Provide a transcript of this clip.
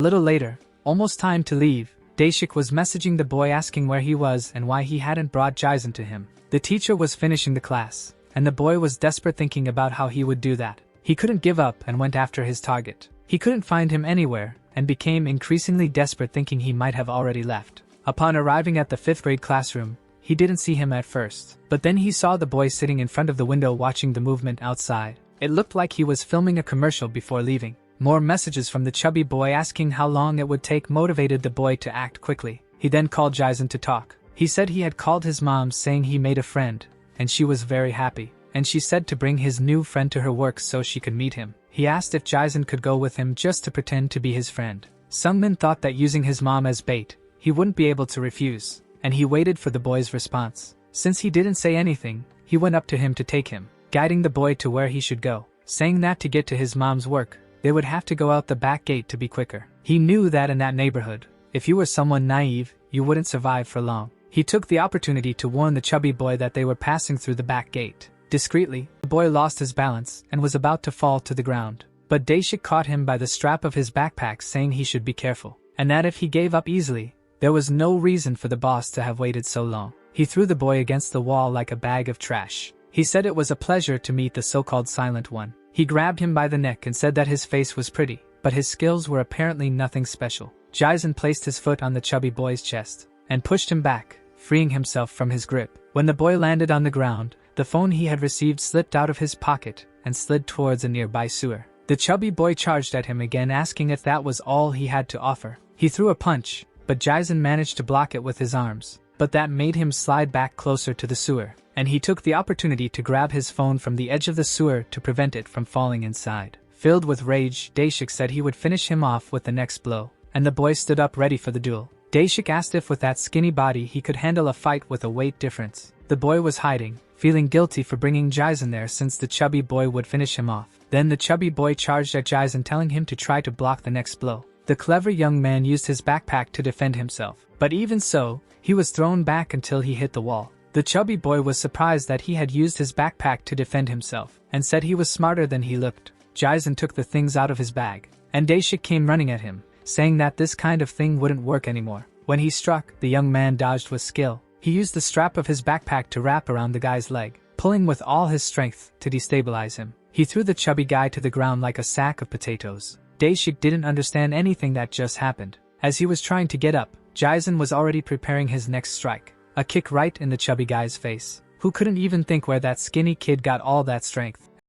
A little later, almost time to leave, Daeshik was messaging the boy asking where he was and why he hadn't brought Jison to him. The teacher was finishing the class, and the boy was desperate thinking about how he would do that. He couldn't give up and went after his target. He couldn't find him anywhere, and became increasingly desperate thinking he might have already left. Upon arriving at the 5th grade classroom, he didn't see him at first, but then he saw the boy sitting in front of the window watching the movement outside. It looked like he was filming a commercial before leaving. More messages from the chubby boy asking how long it would take motivated the boy to act quickly. He then called Jison to talk. He said he had called his mom saying he made a friend, and she was very happy, and she said to bring his new friend to her work so she could meet him. He asked if Jison could go with him just to pretend to be his friend. Sungmin thought that using his mom as bait, he wouldn't be able to refuse, and he waited for the boy's response. Since he didn't say anything, he went up to him to take him, guiding the boy to where he should go, saying that to get to his mom's work, they would have to go out the back gate to be quicker. He knew that in that neighborhood, if you were someone naive, you wouldn't survive for long. He took the opportunity to warn the chubby boy that they were passing through the back gate. Discreetly, the boy lost his balance and was about to fall to the ground. But Daeshik caught him by the strap of his backpack saying he should be careful, and that if he gave up easily, there was no reason for the boss to have waited so long. He threw the boy against the wall like a bag of trash. He said it was a pleasure to meet the so-called silent one. He grabbed him by the neck and said that his face was pretty, but his skills were apparently nothing special. Jison placed his foot on the chubby boy's chest and pushed him back, freeing himself from his grip. When the boy landed on the ground, the phone he had received slipped out of his pocket and slid towards a nearby sewer. The chubby boy charged at him again, asking if that was all he had to offer. He threw a punch, but Jison managed to block it with his arms, but that made him slide back closer to the sewer, and he took the opportunity to grab his phone from the edge of the sewer to prevent it from falling inside. Filled with rage, Daeshik said he would finish him off with the next blow, and the boy stood up ready for the duel. Daeshik asked if with that skinny body he could handle a fight with a weight difference. The boy was hiding, feeling guilty for bringing Jison there since the chubby boy would finish him off. Then the chubby boy charged at Jison, telling him to try to block the next blow. The clever young man used his backpack to defend himself, but even so, he was thrown back until he hit the wall. The chubby boy was surprised that he had used his backpack to defend himself, and said he was smarter than he looked. Jison took the things out of his bag, and Daeshik came running at him, saying that this kind of thing wouldn't work anymore. When he struck, the young man dodged with skill. He used the strap of his backpack to wrap around the guy's leg, pulling with all his strength to destabilize him. He threw the chubby guy to the ground like a sack of potatoes. Daeshik didn't understand anything that just happened. As he was trying to get up, Jison was already preparing his next strike. A kick right in the chubby guy's face, who couldn't even think where that skinny kid got all that strength.